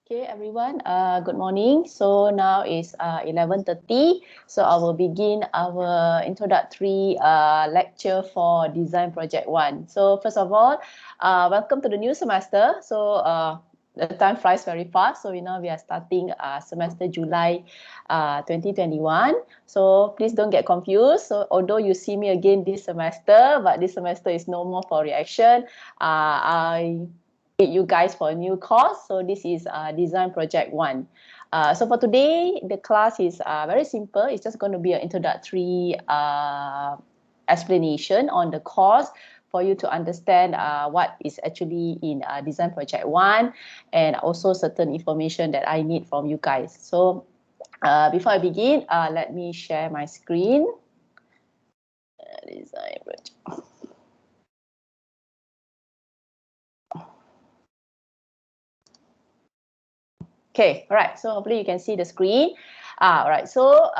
Okay, everyone, good morning. So now is 11:30. So I will begin our introductory lecture for Design Project 1. So first of all, welcome to the new semester. So the time flies very fast. So we are starting semester July 2021. So please don't get confused. So although you see me again this semester, but this semester is no more for reaction. I you guys for a new course. So this is Design Project 1. So for today, the class is very simple. It's just going to be an introductory explanation on the course for you to understand what is actually in Design Project 1 and also certain information that I need from you guys. So before I begin, let me share my screen. Design Project. Okay, all right. So hopefully you can see the screen. All right. So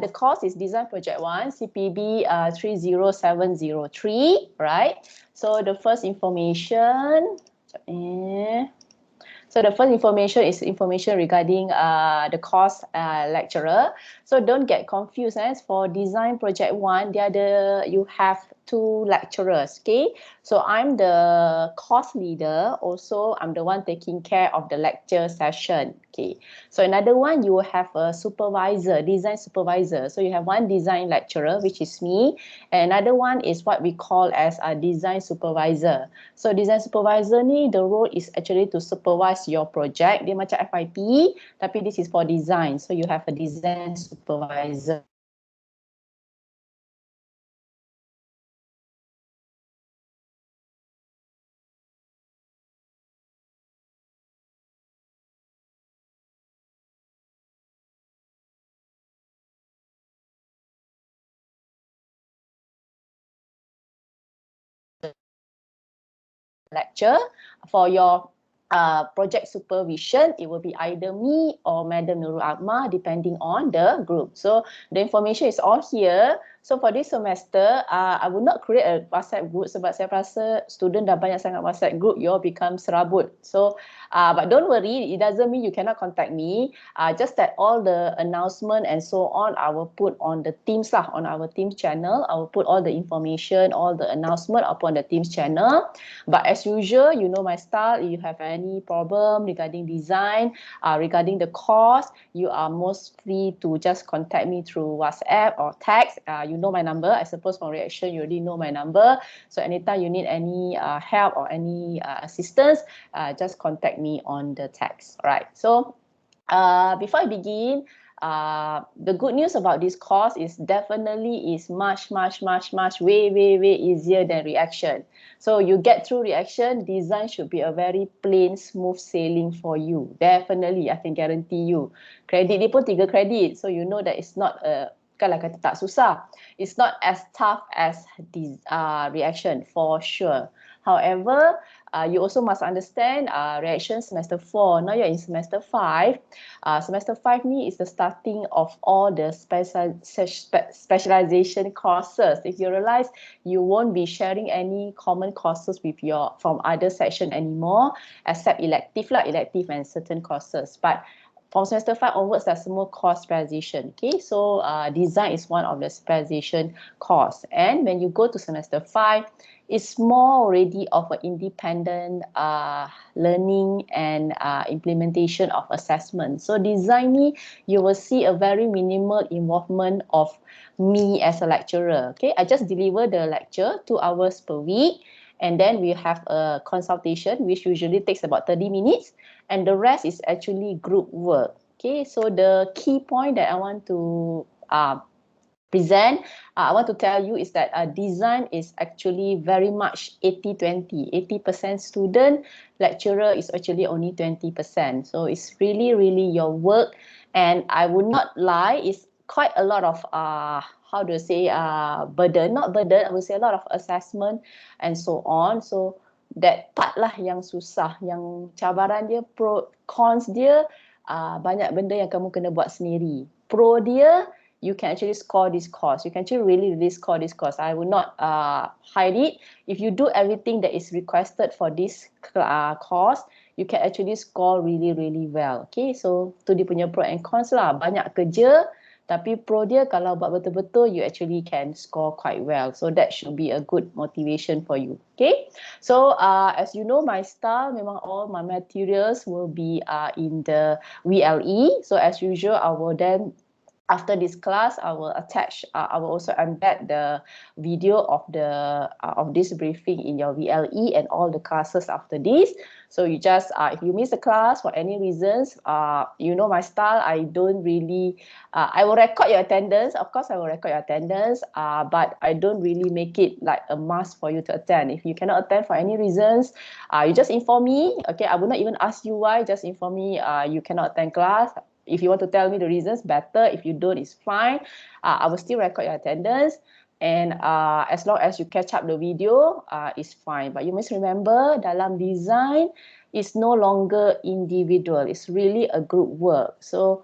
the course is Design Project 1, CPB 30703, right? So the first information. So the first information is information regarding the course lecturer. So don't get confused. For Design Project 1, you have two lecturers. Okay, so I'm the course leader. Also, I'm the one taking care of the lecture session. Okay, so another one, you have a supervisor, design supervisor. So you have one design lecturer, which is me, and another one is what we call as a design supervisor. So design supervisor ni, the role is actually to supervise your project. Dia macam FYP, tapi this is for design. So you have a design supervisor. Lecture for your project supervision. It will be either me or Madam Nurul Akmal, depending on the group. So the information is all here. So for this semester, I will not create a WhatsApp group sebab saya rasa student dah banyak sangat WhatsApp group, you all become serabut. So but don't worry, it doesn't mean you cannot contact me. Just that all the announcement and so on, I will put on the Teams lah, on our Teams channel. I will put all the information, all the announcement upon the Teams channel. But as usual, you know my style. If you have any problem regarding design, regarding the course, you are most free to just contact me through WhatsApp or text. You know my number. I suppose from reaction, you already know my number. So anytime you need any help or any assistance, just contact me on the text. All right. So before I begin, the good news about this course is definitely is much way easier than reaction. So you get through reaction, design should be a very plain, smooth sailing for you. Definitely, I can guarantee you. Credit dia pun 3 credit, so you know that it's not kalau kata tak susah. It's not as tough as this reaction for sure. However, you also must understand reaction semester 4. Now you're in semester 5. Semester 5 ni is the starting of all the specialization courses. If you realize, you won't be sharing any common courses with from other section anymore, except elective and certain courses. But from semester 5 onwards, that's more course specialization. Okay, so design is one of the specialization course. And when you go to semester 5, it's more already of an independent learning and implementation of assessment. So design ni, you will see a very minimal involvement of me as a lecturer. Okay, I just deliver the lecture 2 hours per week. And then we have a consultation, which usually takes about 30 minutes. And the rest is actually group work. Okay, so the key point that I want to present, I want to tell you is that design is actually very much 80-20. 80% student, lecturer is actually only 20%. So it's really your work. And I would not lie, it's quite a lot of how do you say burden, not burden, I would say a lot of assessment and so on. So that part lah yang susah, yang cabaran dia, pro cons dia, banyak benda yang kamu kena buat sendiri. Pro dia, you can actually score this course. You can actually really score this course. I will not hide it. If you do everything that is requested for this course, you can actually score really, really well. Okay, so tu dia punya pro and cons lah. Banyak kerja, tapi pro dia kalau buat betul-betul, you actually can score quite well. So that should be a good motivation for you. Okay, so as you know, my style, memang all my materials will be in the VLE. So as usual, I will then, after this class, I will attach, I will also embed the video of this briefing in your VLE and all the classes after this. So you just, if you miss the class for any reasons, you know my style, I don't really, I will record your attendance. Of course, I will record your attendance, but I don't really make it like a must for you to attend. If you cannot attend for any reasons, you just inform me. Okay, I will not even ask you why, just inform me you cannot attend class. If you want to tell me the reasons, better. If you don't, it's fine. I will still record your attendance. And as long as you catch up the video, it's fine. But you must remember, dalam design, it's no longer individual. It's really a group work. So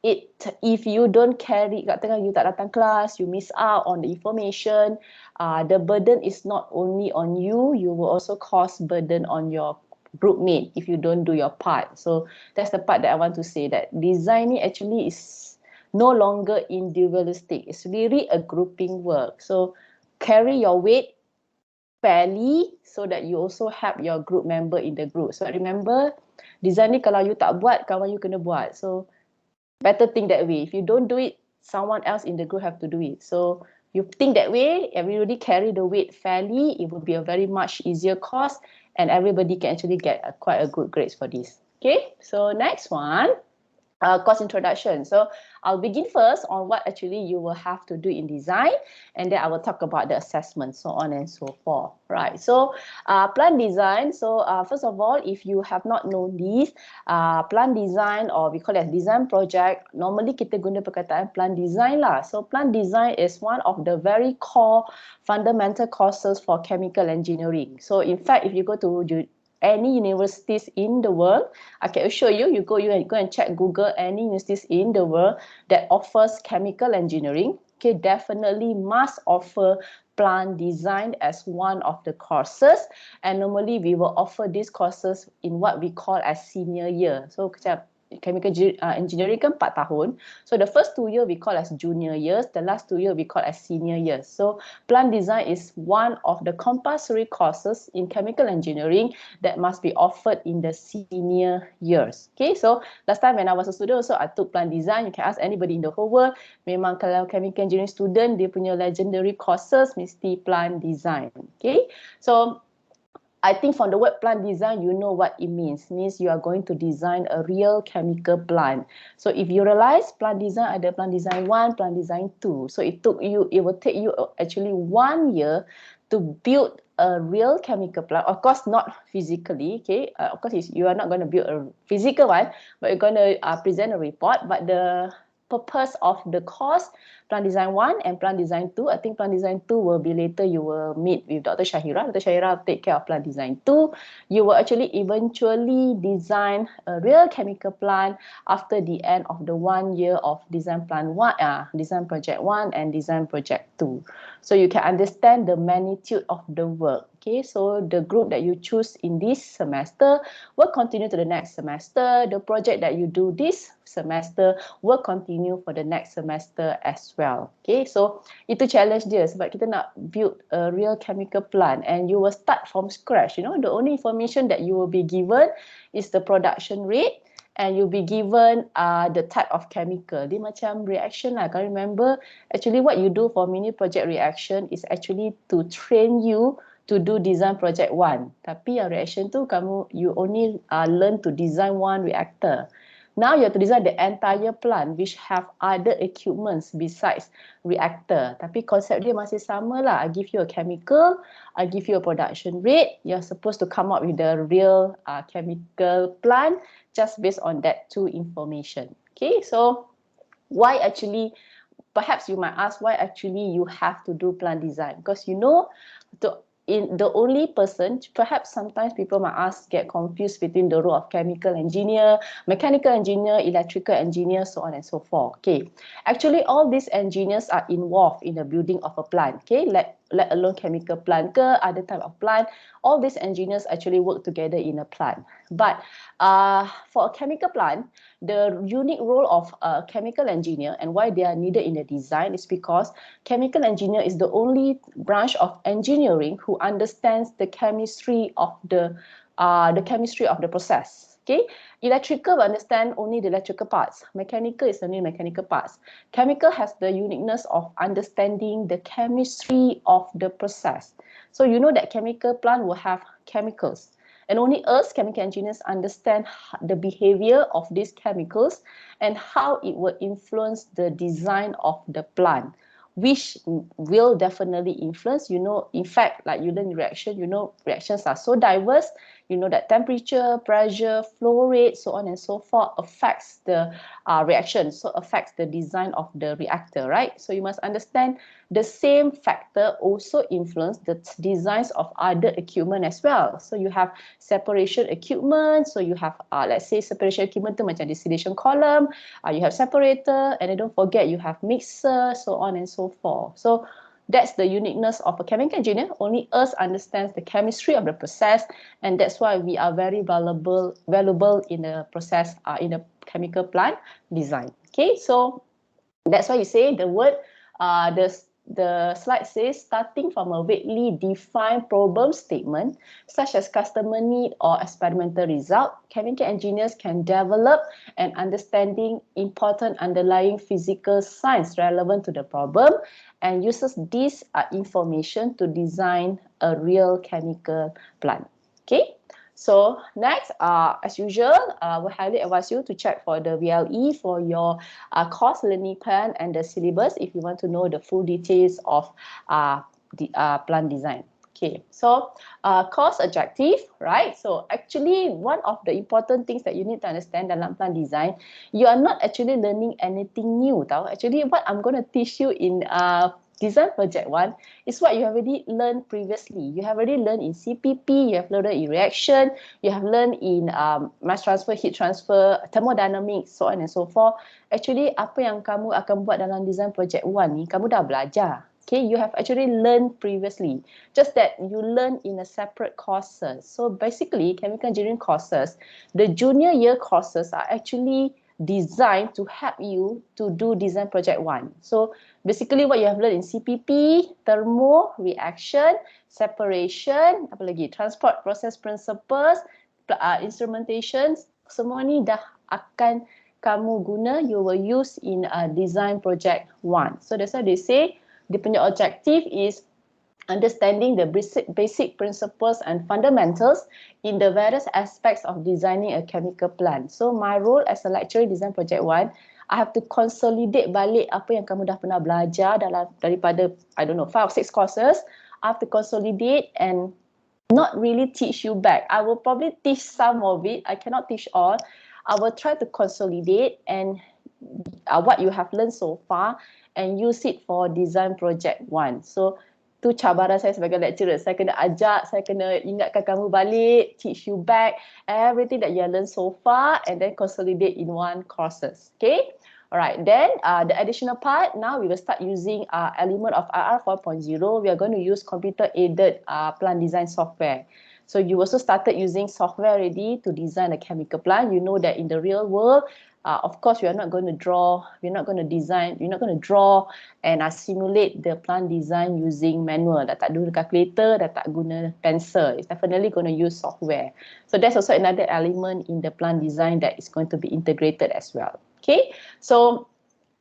if you don't carry, kat tengah you tak datang kelas, you miss out on the information, the burden is not only on you, you will also cause burden on your group mate if you don't do your part. So that's the part that I want to say, that designing actually is no longer individualistic. It's really a grouping work. So carry your weight fairly so that you also help your group member in the group. So remember, design ni kalau you tak buat, kawan you kena buat. So better think that way. If you don't do it, someone else in the group have to do it. So you think that way, everybody carry the weight fairly, it will be a very much easier course, and everybody can actually get quite a good grades for this. Okay, so next one, course introduction. So I'll begin first on what actually you will have to do in design, and then I will talk about the assessment, so on and so forth. Right, so plan design. So first of all, if you have not known this, plan design, or we call it design project, normally kita guna perkataan plan design lah. So plan design is one of the very core fundamental courses for chemical engineering. So in fact, if you go to any universities in the world, I can assure you, you go and check Google, any universities in the world that offers chemical engineering, okay, definitely must offer plant design as one of the courses. And normally we will offer these courses in what we call as senior year. So chemical engineering kan 4 tahun. So the first 2 years we call as junior years, the last 2 years we call as senior years. So plant design is one of the compulsory courses in chemical engineering that must be offered in the senior years. Okay, so last time when I was a student also, I took plant design. You can ask anybody in the whole world. Memang kalau chemical engineering student, dia punya legendary courses mesti plant design. Okay, so I think from the word plant design, you know what it means. It means you are going to design a real chemical plant. So if you realize plant design, ada plant design 1, plant design 2. So it will take you actually 1 year to build a real chemical plant. Of course, not physically, okay? Of course, you are not going to build a physical one, but you're going to present a report. But the purpose of the course, Plant Design 1 and Plant Design 2. I think Plant Design 2 will be later, you will meet with Dr. Shahira. Dr. Shahira will take care of Plant Design 2. You will actually eventually design a real chemical plant after the end of the 1 year of Design Plan 1, Design Project 1 and Design Project 2. So you can understand the magnitude of the work. Okay, so the group that you choose in this semester will continue to the next semester. The project that you do this semester will continue for the next semester as well. Okay, so itu challenge dia sebab kita nak build a real chemical plant and you will start from scratch. You know, the only information that you will be given is the production rate and you'll be given the type of chemical. Dia macam reaction lah. Kalau remember, actually what you do for mini project reaction is actually to train you to do design project 1. Tapi yang reaction tu you only learn to design one reactor. Now you have to design the entire plant which have other equipments besides reactor. Tapi konsep dia masih sama lah. I give you a chemical, I give you a production rate. You're supposed to come up with the real chemical plant just based on that 2 information. Okay, so why actually, perhaps you might ask why actually you have to do plant design? Because you know, the only person, perhaps sometimes people might get confused between the role of chemical engineer, mechanical engineer, electrical engineer, so on and so forth. Okay, actually all these engineers are involved in the building of a plant. Okay, let alone chemical plant ke, other type of plant. All these engineers actually work together in a plant. But for a chemical plant, the unique role of a chemical engineer and why they are needed in the design is because chemical engineer is the only branch of engineering who understands the chemistry of the process. Okay, electrical understand only the electrical parts. Mechanical is only mechanical parts. Chemical has the uniqueness of understanding the chemistry of the process. So you know that chemical plant will have chemicals. And only us, chemical engineers, understand the behavior of these chemicals and how it will influence the design of the plant, which will definitely influence, in fact, like you learn reaction, reactions are so diverse. You know that temperature, pressure, flow rate, so on and so forth affects the reaction, so affects the design of the reactor, right? So you must understand the same factor also influence the designs of other equipment as well. So you have separation equipment, so you have, let's say separation equipment tu macam distillation column, you have separator, and then don't forget you have mixer, so on and so forth. So that's the uniqueness of a chemical engineer. Only us understands the chemistry of the process, and that's why we are very valuable in the process, in the chemical plant design. Okay, so that's why you say the word, the slide says, starting from a vaguely defined problem statement, such as customer need or experimental result, chemical engineers can develop an understanding important underlying physical science relevant to the problem and uses this information to design a real chemical plant. Okay. So next, as usual, we highly advise you to check for the VLE for your course learning plan and the syllabus if you want to know the full details of the plant design. Okay, so course objective, right? So actually, one of the important things that you need to understand dalam plant design, you are not actually learning anything new, tau. Actually, what I'm going to teach you in Design Project 1 is what you have already learned previously. You have already learned in CPP, you have learned in reaction, you have learned in mass transfer, heat transfer, thermodynamics, so on and so forth. Actually, apa yang kamu akan buat dalam Design Project 1 ni, kamu dah belajar. Okay, you have actually learned previously. Just that you learn in a separate courses. So basically, chemical engineering courses, the junior year courses are actually designed to help you to do Design Project 1. So basically what you have learned in CPP, thermo, reaction, separation, apa lagi, transport process principles, instrumentation, semua ni dah akan kamu guna, you will use in Design Project 1. So that's why they say, dia punya objective is understanding the basic principles and fundamentals in the various aspects of designing a chemical plant. So my role as a lecturer in Design Project 1, I have to consolidate balik apa yang kamu dah pernah belajar daripada, I don't know, 5 or 6 courses. I have to consolidate and not really teach you back. I will probably teach some of it. I cannot teach all. I will try to consolidate and what you have learned so far and use it for Design Project 1. So tu cabaran saya sebagai lecturer. Saya kena ajak, saya kena ingatkan kamu balik, teach you back everything that you have learned so far and then consolidate in one courses. Okay. Alright, then the additional part, now we will start using element of IR 4.0. We are going to use computer-aided plant design software. So you also started using software already to design a chemical plant. You know that in the real world, of course, we are not going to draw, we're not going to design, we're not going to draw and simulate the plant design using manual. Dah tak guna calculator, dah tak guna pencil. It's definitely going to use software. So that's also another element in the plant design that is going to be integrated as well. Okay, so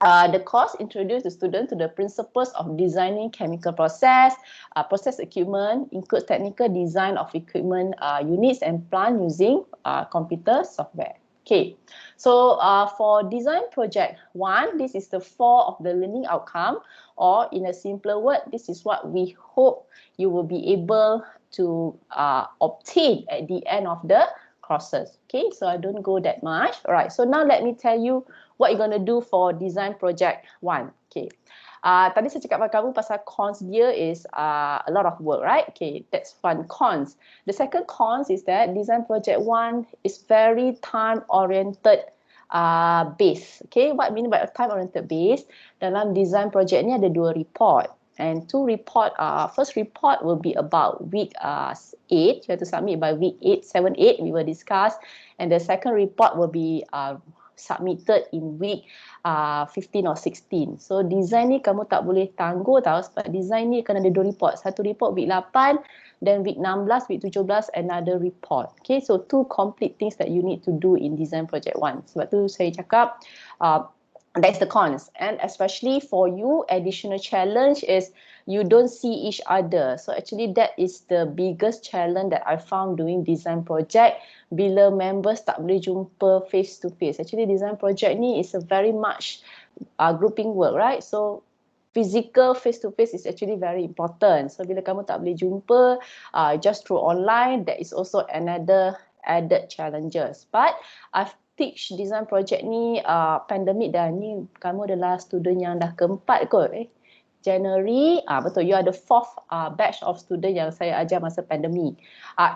the course introduced the student to the principles of designing chemical process equipment, includes technical design of equipment units and plant using computer software. Okay, so for Design Project 1, this is the 4 of the learning outcome, or in a simpler word, this is what we hope you will be able to obtain at the end of the courses. Okay, so I don't go that much. All right, so now let me tell you what you're going to do for Design Project 1. Okay. Tadi saya cakap dengan kamu pasal cons dia is a lot of work, right? Okay, that's one cons. The second cons is that Design Project 1 is very time-oriented base. Okay, what I mean by time-oriented base? Dalam Design Project ni ada 2 report. And first report will be about week 8. You have to submit by week 8, 7, 8. We will discuss. And the second report will be submitted in week 15 or 16. So design ni kamu tak boleh tangguh tau, sebab design ni akan ada 2 report. Satu report week 8, then week 16, week 17 another report. Okay, so 2 complete things that you need to do in design project 1. Sebab tu saya cakap that's the cons. And especially for you, additional challenge is you don't see each other. So actually that is the biggest challenge that I found doing design project. Bila members tak boleh jumpa face to face. Actually design project ni is a very much grouping work, right? So physical face to face is actually very important. So bila kamu tak boleh jumpa just through online, that is also another added challenges. But I've teach design project ni pandemik dah, ni kamu adalah student yang dah keempat kot January, betul, you are the 4th batch of student yang saya ajar masa pandemik.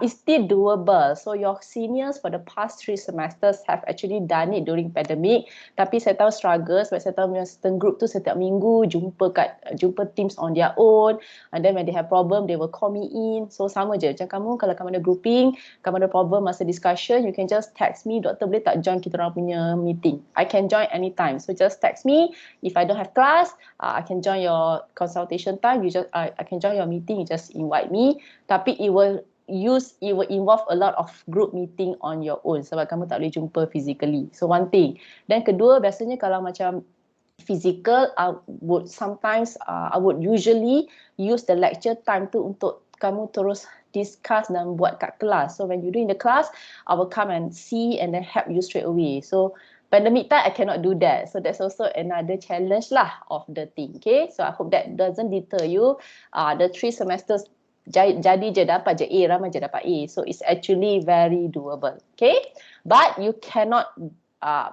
It's still doable. So your seniors for the past 3 semesters have actually done it during pandemic. Tapi saya tahu struggle sebab saya tahu certain group tu setiap minggu jumpa teams on their own. And then when they have problem, they will call me in. So sama je. Macam kamu, kalau kamu ada grouping, kamu ada problem masa discussion, you can just text me, doktor boleh tak join kita orang punya meeting? I can join anytime. So just text me. If I don't have class, I can join your consultation time. I can join your meeting. You just invite me. Tapi it will involve a lot of group meeting on your own sebab kamu tak boleh jumpa physically. So one thing. Dan kedua, biasanya kalau macam physical, I would usually use the lecture time tu untuk kamu terus discuss dan buat kat kelas. So when you do in the class, I will come and see and then help you straight away. So pandemic time, I cannot do that. So that's also another challenge lah of the thing. Okay, so I hope that doesn't deter you. The 3 semesters jadi je dapat je A, ramai je dapat A. So it's actually very doable. Okay, but you cannot,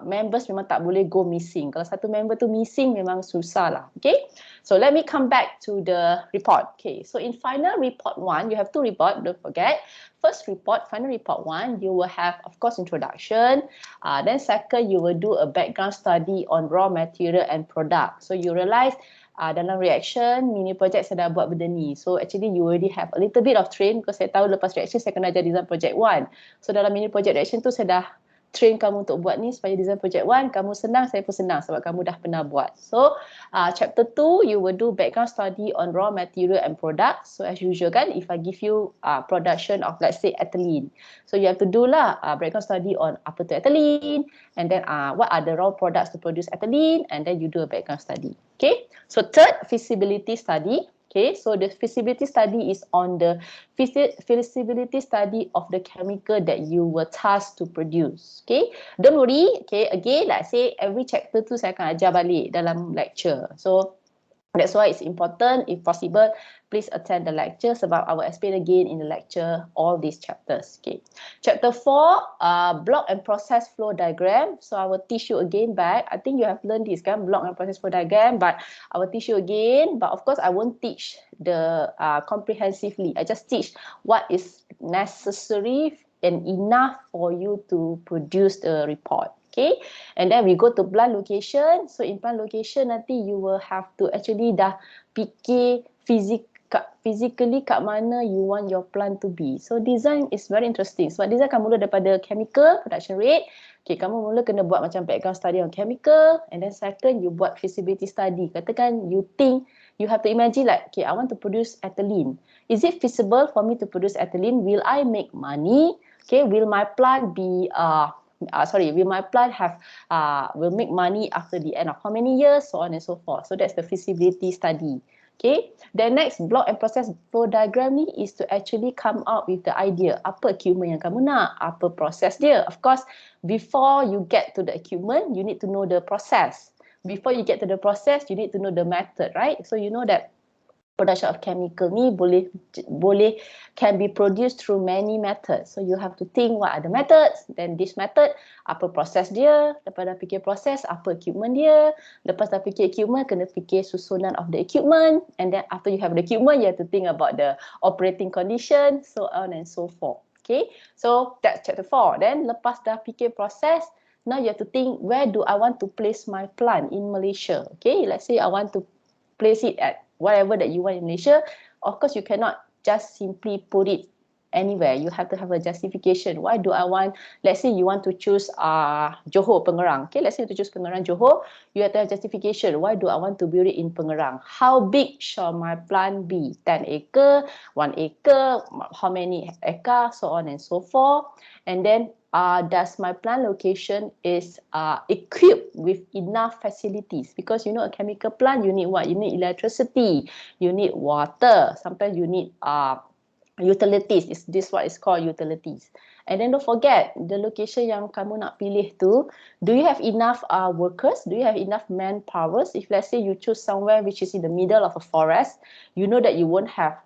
members memang tak boleh go missing. Kalau satu member tu missing memang susah lah. Okay, so let me come back to the report. Okay, so in final report 1, you have 2 report, don't forget. First report, final report 1, you will have, of course, introduction. Then second, you will do a background study on raw material and product. So you realize dalam reaction, mini project saya dah buat benda ni. So actually you already have a little bit of train because saya tahu lepas reaction saya kena ajar design project 1. So dalam mini project reaction tu saya dah train kamu untuk buat ni supaya design project 1 kamu senang, saya pun senang sebab kamu dah pernah buat. So chapter 2 you will do background study on raw material and product. So as usual kan, if I give you production of let's say ethylene, so you have to do lah background study on apa tu ethylene, and then what are the raw products to produce ethylene, and then you do a background study. Okay, so third, feasibility study. Okay, so the feasibility study is on the feasibility study of the chemical that you were tasked to produce. Okay, don't worry. Okay, again, like I say, every chapter tu saya akan ajar balik dalam lecture. So that's why it's important, if possible, please attend the lecture sebab I will explain again in the lecture all these chapters. Okay, chapter 4, block and process flow diagram. So I will teach you again back. I think you have learned this kan, block and process flow diagram, but I will teach you again. But of course, I won't teach the comprehensively. I just teach what is necessary and enough for you to produce the report. Okay, and then we go to plant location. So in plant location nanti you will have to actually dah fikir physically kat mana you want your plant to be. So design is very interesting. Sebab design kamu mula daripada chemical production rate. Okay, kamu mula kena buat macam background study on chemical, and then second you buat feasibility study. Katakan you think, you have to imagine like, okay, I want to produce ethylene. Is it feasible for me to produce ethylene? Will I make money? Okay, will my plant be will my plant have will make money after the end of how many years, so on and so forth. So that's the feasibility study. Okay, the next block and process flow diagram ni is to actually come out with the idea, apa equipment yang kamu nak, apa proses dia. Of course, before you get to the equipment, you need to know the process. Before you get to the process, you need to know the method, right? So you know that production of chemical ni can be produced through many methods. So you have to think what are the methods, then this method, apa proses dia, lepas dah fikir proses, apa equipment dia, lepas dah fikir equipment, kena fikir susunan of the equipment, and then after you have the equipment, you have to think about the operating condition, so on and so forth. Okay, so that's chapter 4. Then lepas dah fikir proses, now you have to think, where do I want to place my plant in Malaysia? Okay, let's say I want to place it at whatever that you want in Malaysia, of course you cannot just simply put it anywhere. You have to have a justification. Why do I want, let's say you want to choose Johor, Pengerang. Okay, let's say to choose Pengerang, Johor, you have to have justification. Why do I want to build it in Pengerang? How big shall my plant be? 10 acre, 1 acre, how many acre, so on and so forth. And then does my plant location is equipped with enough facilities? Because you know a chemical plant, you need what? You need electricity, you need water, sometimes you need utilities. Is this what is called utilities? And then don't forget the location yang kamu nak pilih tu, do you have enough workers? Do you have enough manpowers? If let's say you choose somewhere which is in the middle of a forest, you know that you won't have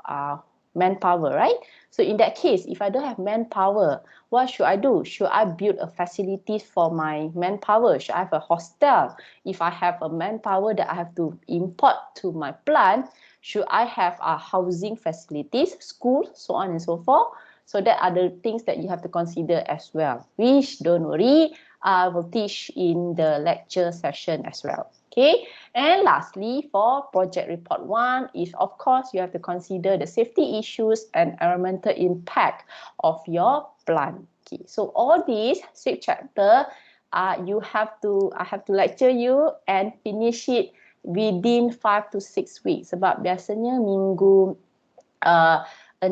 manpower, right? So in that case, if I don't have manpower, what should I do? Should I build a facility for my manpower? Should I have a hostel? If I have a manpower that I have to import to my plant, should I have housing facilities, schools, so on and so forth? So that are the things that you have to consider as well, which don't worry, I will teach in the lecture session as well. Okay, and lastly, for project report 1 is, of course, you have to consider the safety issues and environmental impact of your plant. Okay, so all these 6 chapter, I have to lecture you and finish it within 5 to 6 weeks. Sebab biasanya minggu 6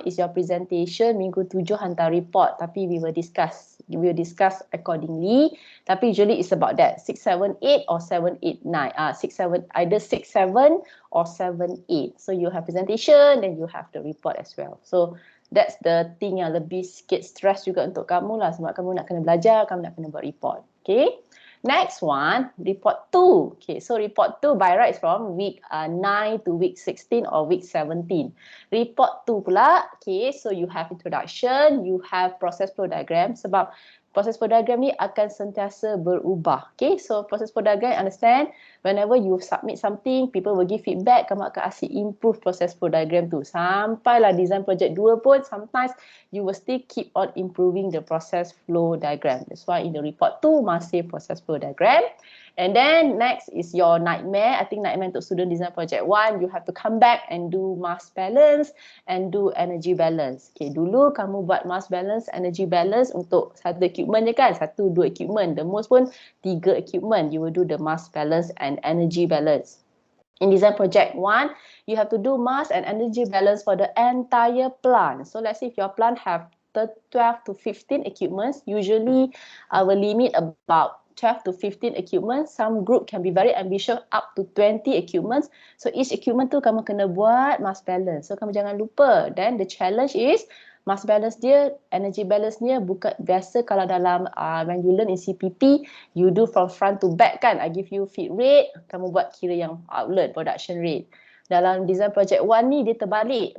is your presentation, minggu 7 hantar report. Tapi we will discuss accordingly. Tapi usually it's about that 6, 7, 8 or 7, 8, 9. 6, 7, either 6, 7 or 7, 8. So you have presentation, then you have the report as well. So that's the thing yang lebih sikit stress juga untuk kamu lah, sebab kamu nak kena belajar, kamu nak kena buat report. Okay. Next one, report 2. Okay, so report 2 by right is from week 9 to week 16 or week 17. Report 2 pula, okay, so you have introduction, you have process flow diagram. Sebab process flow diagram ni akan sentiasa berubah. Okay, so process flow diagram, understand, whenever you submit something, people will give feedback, kamu akan asyik improve process flow diagram tu. Sampailah design project 2 pun, sometimes you will still keep on improving the process flow diagram. That's why in the report 2, masih process flow diagram. And then next is your nightmare. I think nightmare untuk student design project 1, you have to come back and do mass balance and do energy balance. Okay, dulu kamu buat mass balance, energy balance untuk satu equipment je kan, 1, 2 equipment. The most pun 3 equipment. You will do the mass balance and energy balance. In design project 1, you have to do mass and energy balance for the entire plant. So let's say if your plant have 12 to 15 equipments, usually our limit about 12 to 15 equipment. Some group can be very ambitious up to 20 equipments. So each equipment tu kamu kena buat mass balance. So kamu jangan lupa. Then the challenge is mass balance dia, energy balance dia bukan biasa kalau dalam when you learn in CPP, you do from front to back kan. I give you feed rate, kamu buat kira yang outlet, production rate. Dalam design project 1 ni dia terbalik.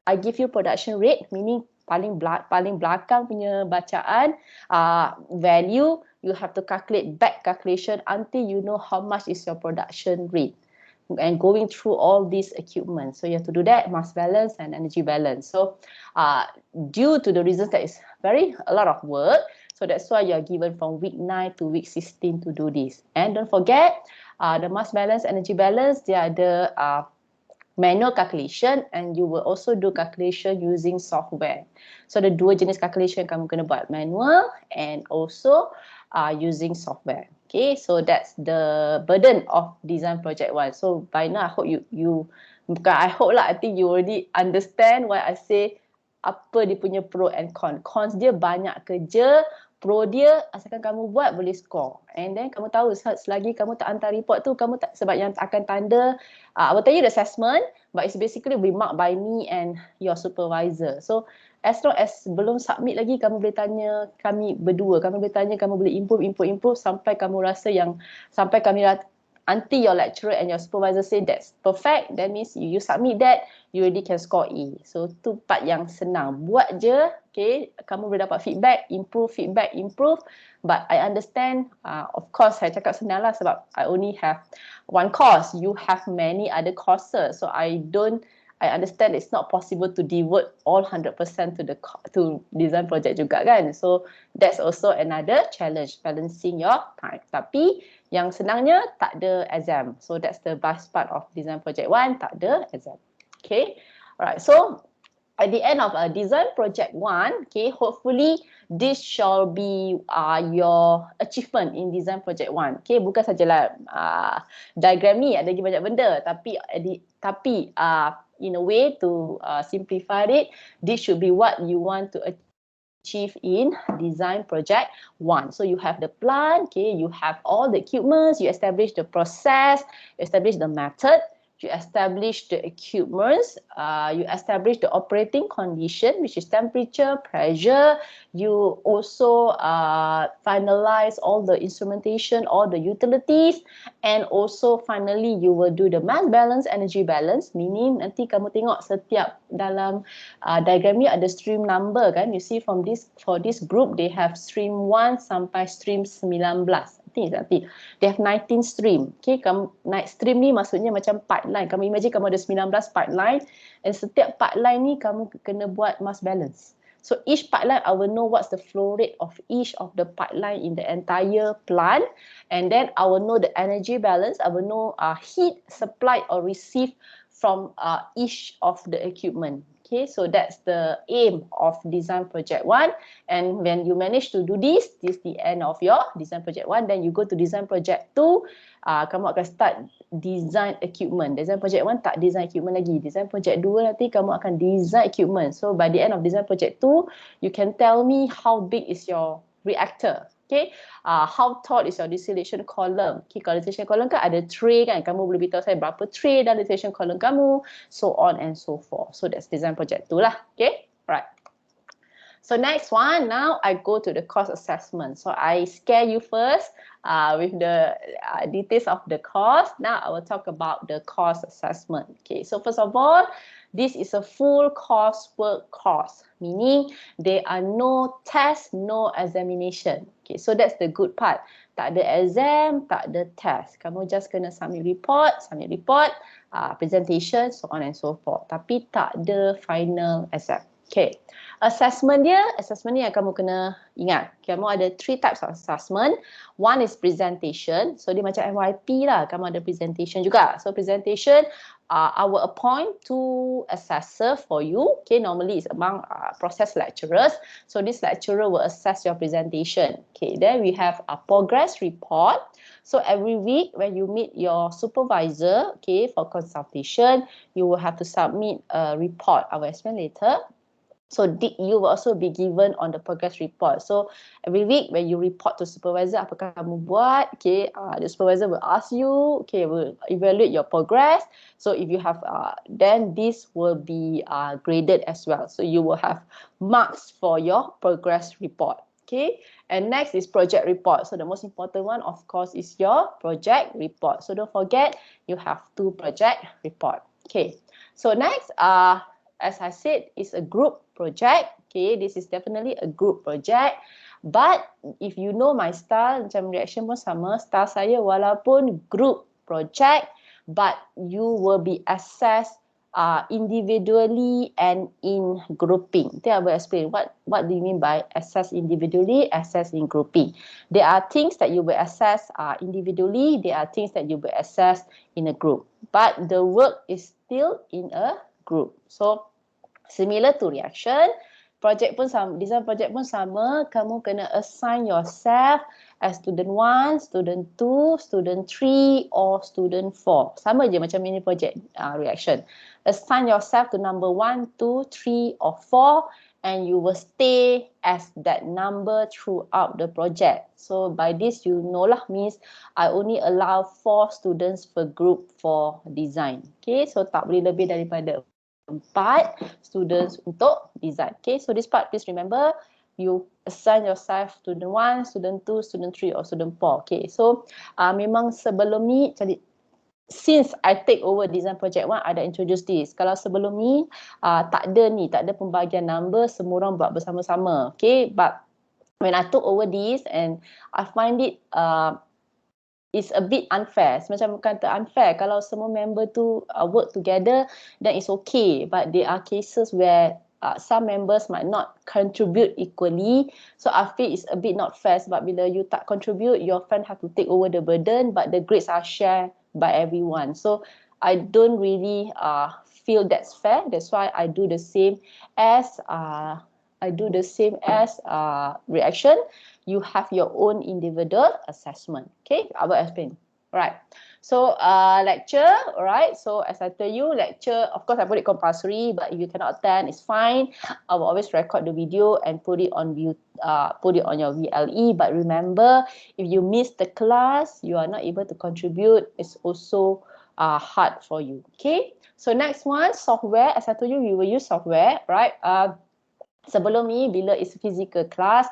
I give you production rate, meaning paling belakang punya bacaan value, you have to calculate back calculation until you know how much is your production rate and going through all these equipment. So you have to do that, mass balance and energy balance. So due to the reasons that is a lot of work, so that's why you are given from week 9 to week 16 to do this. And don't forget the mass balance, energy balance, dia ada manual calculation and you will also do calculation using software. So the dua jenis calculation kamu kena buat, manual and also using software. Okay, so that's the burden of design project 1. So by now I hope I hope lah, I think you already understand why I say apa dia punya pro and con. Cons dia banyak kerja, pro dia asalkan kamu buat boleh score. And then kamu tahu selagi kamu tak hantar report tu, kamu tak, sebab yang akan tanda I will tell you the assessment, but it's basically be marked by me and your supervisor. So as long as belum submit lagi, kamu boleh tanya kami berdua, kamu boleh tanya, kamu boleh improve sampai kamu rasa yang, sampai kami until your lecturer and your supervisor say that's perfect, that means you submit that, you already can score E. So tu part yang senang, buat je, okay, kamu boleh dapat feedback, improve. But I understand, of course saya cakap senang lah sebab I only have one course, you have many other courses, so I don't I understand it's not possible to devote all 100% to design project juga kan. So that's also another challenge, balancing your time. Tapi yang senangnya tak ada exam. So that's the best part of design project 1, tak ada exam. Okay, alright. So at the end of design project 1, okay, hopefully this shall be your achievement in design project 1. Okay, bukan sajalah diagram ni ada lagi banyak benda, tapi in a way to simplify it, this should be what you want to achieve in design project 1. So you have the plan, okay, you have all the equipments, you establish the process, you establish the method, you establish the equipments, you establish the operating condition, which is temperature, pressure. You also finalize all the instrumentation, all the utilities, and also finally you will do the mass balance, energy balance, meaning nanti kamu tengok setiap dalam diagram ni ada stream number kan. You see from this, for this group they have stream 1 sampai stream 19. Nanti they have 19 stream. Okay, kamu naik stream ni maksudnya macam pipeline. Kamu imagine kamu ada 19 pipeline, and setiap pipeline ni kamu kena buat mass balance. So each pipeline I will know what's the flow rate of each of the pipeline in the entire plant, and then I will know the energy balance. I will know heat supplied or received from each of the equipment. Okay, so that's the aim of design project 1. And when you manage to do this is the end of your design project 1. Then you go to design project 2. Kamu akan start design equipment. Design project 1 tak design equipment lagi. Design project 2 nanti kamu akan design equipment. So by the end of design project 2, you can tell me how big is your reactor. Okay, how tall is your distillation column? Okay, kalau distillation column kan ada tray kan, kamu boleh beritahu saya berapa tray dalam distillation column kamu, so on and so forth. So that's design project 2 lah. Okay, right. So next one, now I go to the cost assessment. So I scare you first with the details of the cost. Now I will talk about the cost assessment. Okay, so first of all, this is a full coursework course, meaning there are no tests, no examination. Okay, so that's the good part. Tak ada exam, tak ada test. Kamu just kena submit report, presentation, so on and so forth. Tapi tak ada final exam. Okay, assessment dia yang kamu kena ingat. Kamu ada 3 types of assessment. One is presentation. So dia macam FYP lah. Kamu ada presentation juga. So presentation, I will appoint 2 assessor for you. Okay, normally it's among process lecturers. So this lecturer will assess your presentation. Okay, then we have a progress report. So every week when you meet your supervisor, okay, for consultation, you will have to submit a report. I will explain later. So you will also be given on the progress report. So every week when you report to supervisor, apakah kamu buat? Okay, the supervisor will ask you, okay, will evaluate your progress. So if you have, then this will be graded as well. So you will have marks for your progress report. Okay, and next is project report. So the most important one, of course, is your project report. So don't forget, you have 2 project report. Okay, so next, as I said, it's a group project. Okay, this is definitely a group project. But if you know my style, macam reaction pun sama, style saya walaupun group project, but you will be assessed individually and in grouping. Then I will explain what do you mean by assess individually, assess in grouping. There are things that you will assess individually, there are things that you will assess in a group. But the work is still in a group. So similar to reaction, project pun sama, design project pun sama, kamu kena assign yourself as student 1, student 2, student 3 or student 4. Sama je macam ini project reaction. Assign yourself to number 1, 2, 3 or 4 and you will stay as that number throughout the project. So by this you know lah, means I only allow 4 students per group for design. Okay, so tak boleh lebih daripada 4 students untuk design. Okay, so this part please remember, you assign yourself student 1, student 2, student 3 or student 4. Okay, so memang sebelum ni, since I take over design project 1, I dah introduce this. Kalau sebelum ni tak ada pembagian number, semua orang buat bersama-sama. Okay, but when I took over this and I find it it's a bit unfair. Macam bukan unfair. Kalau semua member tu work together, then it's okay. But there are cases where some members might not contribute equally. So I feel it's a bit not fair sebab bila you tak contribute, your friend have to take over the burden, but the grades are shared by everyone. So I don't really feel that's fair. That's why I do the same as reaction. You have your own individual assessment. Okay, I will explain. Right. So lecture, alright. So as I tell you, lecture, of course I put it compulsory, but if you cannot attend, it's fine. I will always record the video and put it on your VLE. But remember, if you miss the class, you are not able to contribute. It's also hard for you. Okay. So next one, software. As I told you, we will use software, right? Sebelum ni, bila it's physical class,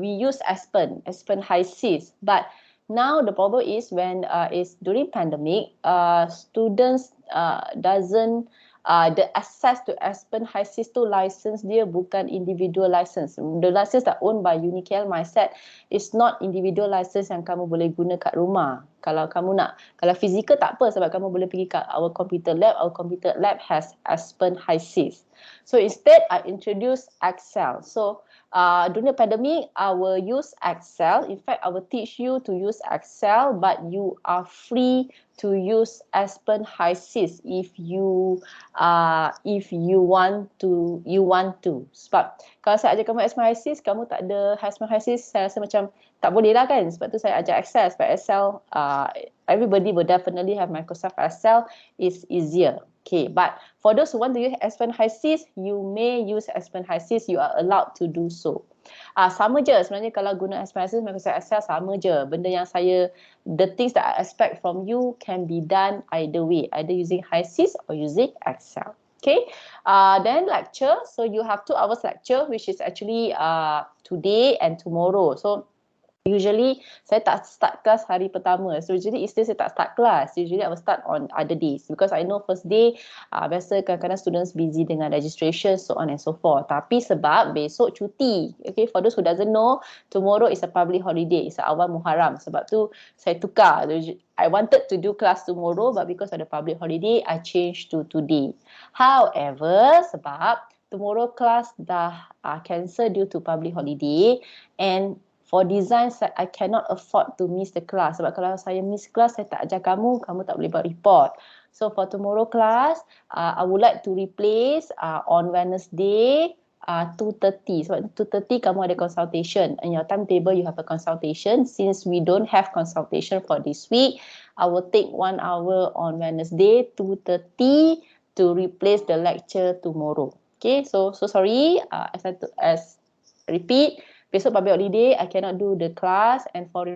we use Aspen HiSys. But now the problem is when it's during pandemic, students doesn't the access to Aspen HiSys tu license dia bukan individual license. The license that owned by Unicel Mindset is not individual license yang kamu boleh guna kat rumah. Kalau kamu nak, kalau physical tak apa sebab kamu boleh pergi kat our computer lab. Our computer lab has Aspen HiSys. So instead, I introduce Excel. So during the pandemic, I will use Excel. In fact, I will teach you to use Excel, but you are free to use Aspen HiSys if you want to. Sebab kalau saya ajar kamu Aspen HiSys, kamu tak ada Aspen HiSys, saya rasa macam tak boleh lah kan. Sebab tu saya ajar Excel. Sebab Excel, everybody will definitely have Microsoft Excel. Is easier. Okay, but for those who want to use Aspen HiSys, you may use Aspen HiSys. You are allowed to do so. Sama je sebenarnya kalau guna Aspen HiSys, Microsoft Excel sama je. Benda yang the things that I expect from you can be done either way, either using HiSys or using Excel. Okay, then lecture. So you have 2 hours lecture, which is actually today and tomorrow. So usually saya tak start kelas hari pertama. So usually Easter saya tak start kelas. Usually I will start on other days because I know first day biasa kadang-kadang students busy dengan registration, so on and so forth. Tapi sebab besok cuti. Okay, for those who doesn't know, tomorrow is a public holiday. It's a awal Muharram. Sebab tu saya tukar. I wanted to do class tomorrow, but because of the public holiday, I changed to today. However, sebab tomorrow class dah cancel due to public holiday, and for design, I cannot afford to miss the class. Sebab kalau saya miss class, saya tak ajar kamu, kamu tak boleh buat report. So for tomorrow class, I would like to replace on Wednesday 2:30. Sebab 2:30 kamu ada consultation. In your timetable, you have a consultation. Since we don't have consultation for this week, I will take 1 hour on Wednesday, 2:30 to replace the lecture tomorrow. Okay, so sorry. As repeat, besok public holiday, I cannot do the class, and for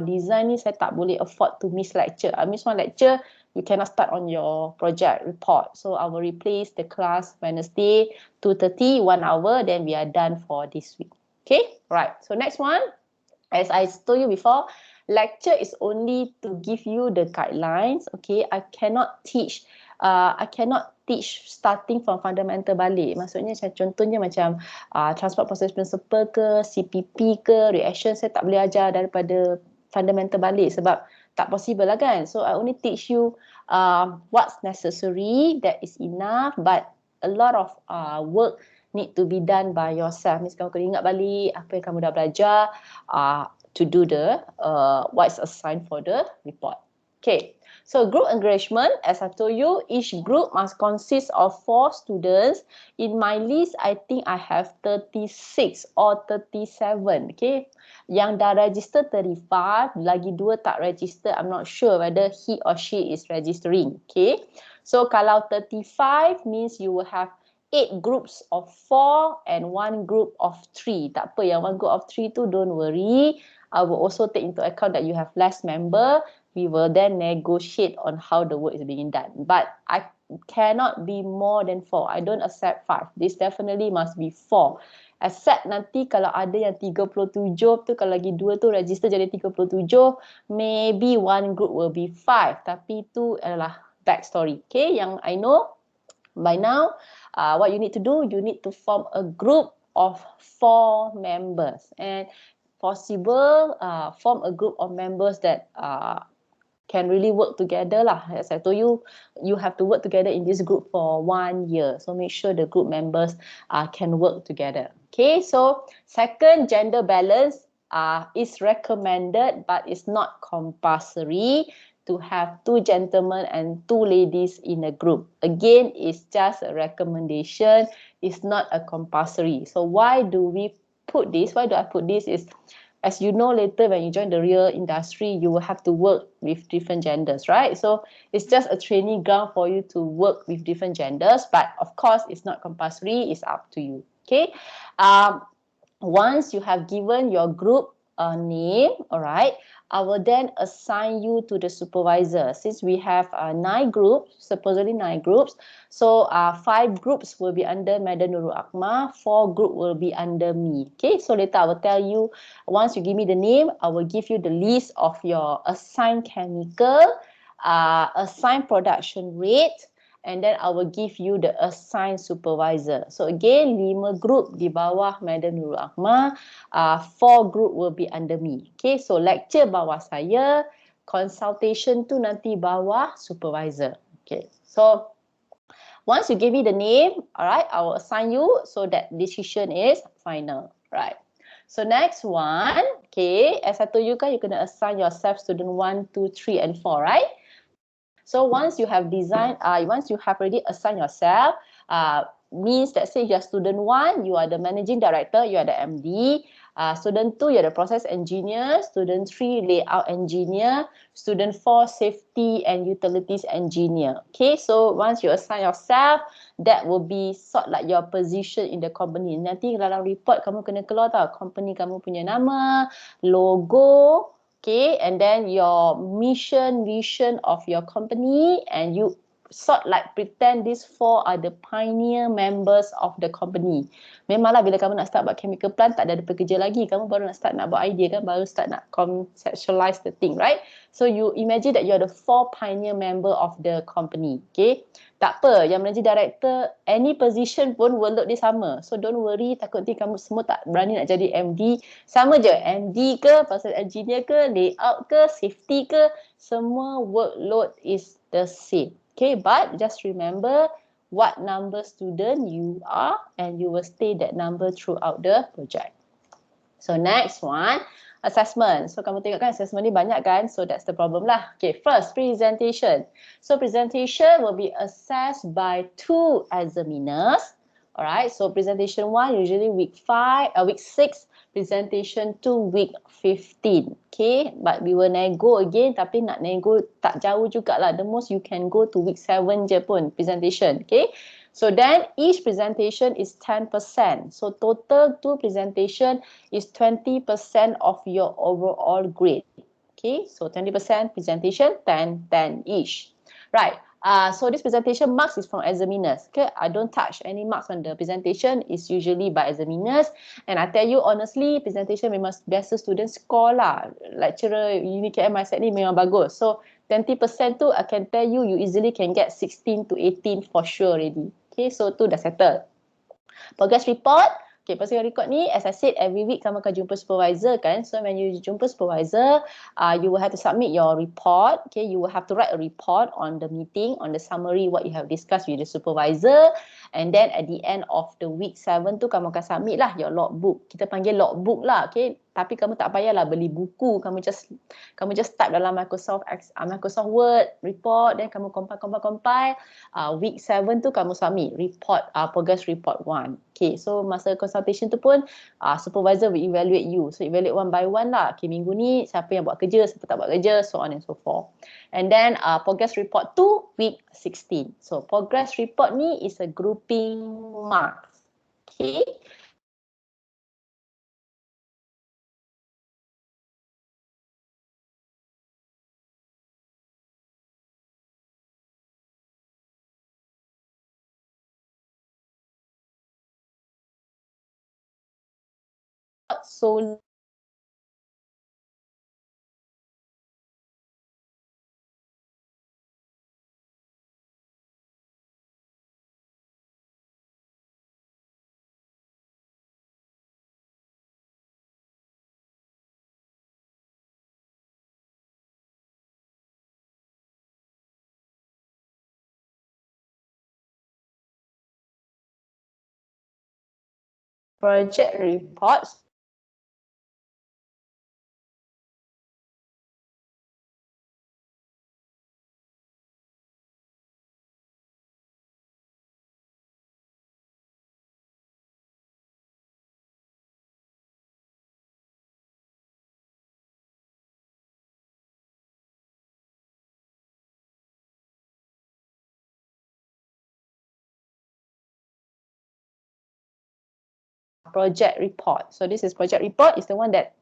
design ni saya tak boleh afford to miss lecture. I miss one lecture, you cannot start on your project report. So I will replace the class Wednesday 2:30, 1 hour, then we are done for this week. Okay, right. So next one, as I told you before, lecture is only to give you the guidelines. Okay, I cannot teach starting from fundamental balik. Maksudnya contohnya macam transport process principle ke, CPP ke, reaction, saya tak boleh ajar daripada fundamental balik sebab tak possible lah kan. So I only teach you what's necessary, that is enough, but a lot of work need to be done by yourself. Means kamu kena ingat balik apa yang kamu dah belajar to do the what's assigned for the report. Okay. So group engagement, as I told you, each group must consist of 4 students. In my list, I think I have 36 or 37. Okay, yang dah register 35, lagi 2 tak register. I'm not sure whether he or she is registering. Okay, so kalau 35 means you will have 8 groups of 4 and 1 group of 3. Tak apa, yang 1 group of 3 tu don't worry. I will also take into account that you have less member. We will then negotiate on how the work is being done. But I cannot be more than 4. I don't accept 5. This definitely must be 4. Except nanti kalau ada yang 37 tu, kalau lagi 2 tu register jadi 37, maybe 1 group will be 5. Tapi itu adalah back story. Okay, yang I know by now, what you need to do, you need to form a group of 4 members. And possible, form a group of members that can really work together lah. As I told you, you have to work together in this group for 1 year. So make sure the group members can work together. Okay, so second, gender balance is recommended, but it's not compulsory to have 2 gentlemen and 2 ladies in a group. Again, it's just a recommendation. It's not a compulsory. So why do we put this? Why do I put this? Is as you know, later when you join the real industry, you will have to work with different genders, right? So it's just a training ground for you to work with different genders. But of course, it's not compulsory. It's up to you. Okay. Once you have given your group a name, all right, I will then assign you to the supervisor. Since we have 9 groups, supposedly 9 groups, so 5 groups will be under Madam Nurul Akmal, 4 group will be under me. Okay, so later I will tell you, once you give me the name, I will give you the list of your assigned chemical, assigned production rate, and then I will give you the assigned supervisor. So again, 5 group di bawah Madam Nurul Akmal, 4 group will be under me. Okay, so lecture bawah saya, consultation tu nanti bawah supervisor. Okay, so once you give me the name, all right, I will assign you so that decision is final, right? So next one, okay, as I told you kan, you kena assign yourself student 1, 2, 3, and 4, right? So once you have designed, once you have already assigned yourself, means that say you're student 1, you are the managing director, you are the MD. Student 2, you're the process engineer. Student 3, layout engineer. Student 4, safety and utilities engineer. Okay, so once you assign yourself, that will be sort like your position in the company. Nanti dalam report kamu kena keluar tau, company kamu punya nama, logo, okay, and then your mission, vision of your company, and you sort like pretend these 4 are the pioneer members of the company. Memanglah bila kamu nak start buat chemical plant, tak ada pekerja lagi. Kamu baru nak start nak buat idea kan, baru start nak conceptualize the thing, right? So you imagine that you're the 4 pioneer member of the company, okay? Tak apa, yang managing director, any position pun workload dia sama. So don't worry, takut nanti kamu semua tak berani nak jadi MD. Sama je, MD ke, process engineer ke, layout ke, safety ke, semua workload is the same. Okay, but just remember what number student you are and you will stay that number throughout the project. So next one, assessment. So kamu tengok kan assessment ni banyak kan? So that's the problem lah. Okay, first presentation. So presentation will be assessed by 2 examiners. Alright, so presentation 1 usually week 6, presentation 2 week 15. Okay, but we will nego again, tapi nak nego tak jauh jugalah. The most you can go to week 7 je pun presentation. Okay, so then each presentation is 10%. So total 2 presentation is 20% of your overall grade. Okay, so 20% presentation, 10 each. Right. So this presentation marks is from examiners. Okay, I don't touch any marks on the presentation. It's usually by examiners. And I tell you honestly, presentation memang biasa student score lah. Lecturer UniKM mindset ni memang bagus. So 20% tu I can tell you, you easily can get 16 to 18 for sure already. Okay, so tu dah settle. Progress report. Okay, pasal record ni, as I said, every week kamu akan jumpa supervisor kan. So when you jumpa supervisor, you will have to submit your report. Okay, you will have to write a report on the meeting, on the summary what you have discussed with the supervisor. And then at the end of the week 7 tu, kamu akan submit lah your logbook. Kita panggil logbook lah, okay. Tapi kamu tak payahlah beli buku. Kamu just type dalam Microsoft Word report, then kamu compile. Week 7 tu kamu submit report, progress report 1. Okay, so masa consultation tu pun supervisor will evaluate you. So evaluate one by one lah. Okay, minggu ni siapa yang buat kerja, siapa tak buat kerja, so on and so forth. And then progress report 2 week 16. So progress report ni is a grouping mark. Okay. So project reports. Project report. So this is project report is the one that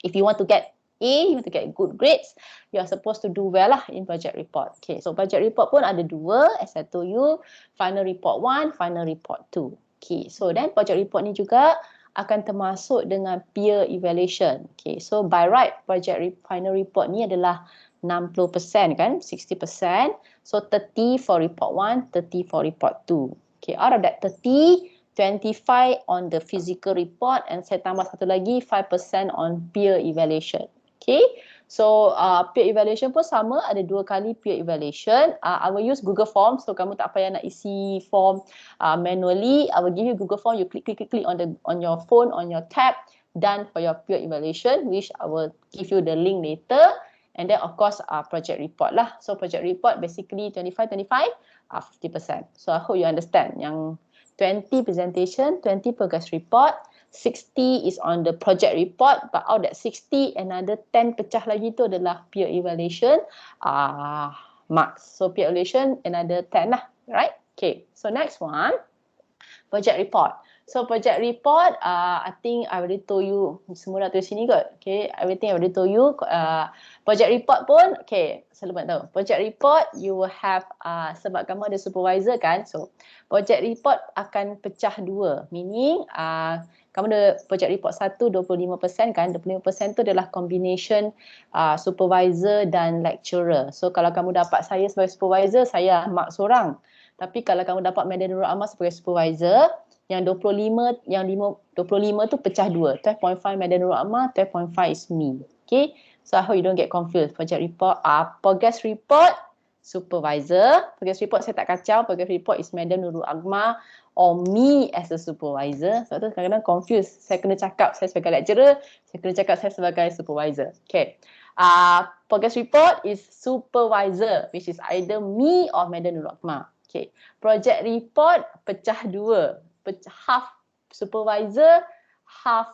if you want to get A, you want to get good grades, you are supposed to do well lah in project report. Okay, so project report pun ada dua, as I told you, final report 1, final report 2. Okay, so then project report ni juga akan termasuk dengan peer evaluation. Okay, so by right, final report ni adalah 60% kan, 60%. So 30 for report 1, 30 for report 2. Okay, out of that 30, 25 on the physical report and saya tambah satu lagi 5% on peer evaluation. Okay, so peer evaluation pun sama, ada 2 kali peer evaluation. I will use Google Form, so kamu tak payah nak isi form manually. I will give you Google Form, you click on your phone, on your tab, done for your peer evaluation, which I will give you the link later. And then of course project report lah. So project report basically 25, 50%. So I hope you understand yang 20 presentation, 20 progress report, 60 is on the project report, but out that 60, another 10 pecah lagi tu adalah peer evaluation marks. So peer evaluation, another 10 lah, right? Okay, so next one, project report. So project report, I think I already told you, semua dah tulis sini kot. Okay, everything I already told you. Project report pun, okay, selamat tahu. Project report, you will have, sebab kamu ada supervisor kan, so project report akan pecah dua. Meaning, kamu ada project report 1, 25% kan, 25% tu adalah combination supervisor dan lecturer. So kalau kamu dapat saya sebagai supervisor, saya mark seorang. Tapi kalau kamu dapat Madam Nurul Ammar sebagai supervisor, yang 25 tu pecah dua. 12.5 Madam Nurul Ammar, 12.5 is me. Okay, so I hope you don't get confused. Project report, progress report, supervisor. Progress report saya tak kacau, progress report is Madam Nurul Ammar or me as a supervisor. Sebab tu kadang-kadang confused. Saya kena cakap saya sebagai lecturer, saya kena cakap saya sebagai supervisor. Okay, progress report is supervisor, which is either me or Madam Nurul Ammar. Okay, project report pecah dua. Half supervisor, half